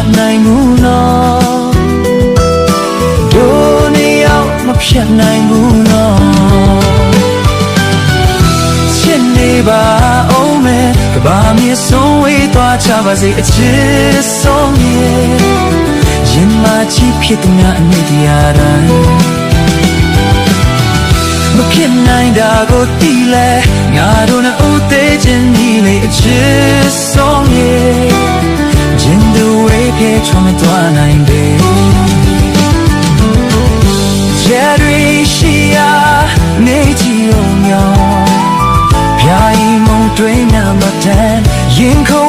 တ်နိုင်ဘူးနော်တို့နေရောက်မဖြတ်နိုင်ဘူးနော်ချစ်နေပါအောင်မယ်ကဘာမြေဆုံးဝေးသွားချပါစေအချစ်ဆုံးရဲ့ရင်မချစ်ဖြစ်တဲ့ငါအမြင့်တရားတိုင်းမဖြစ်နိုင်တာကိုသိလဲငါတို့နဲ့ဦးသေးခြင်းဒီလေအချစ်ဆုံးရဲ့ရင်သူဝေးခဲ့ချောင်းသွားနိုင်တယ်ကျဲရီရှိယာနေကြည့်အောင်မြောင်ပြိုင်မုံတွင်နာမတန်ရင်ခုန်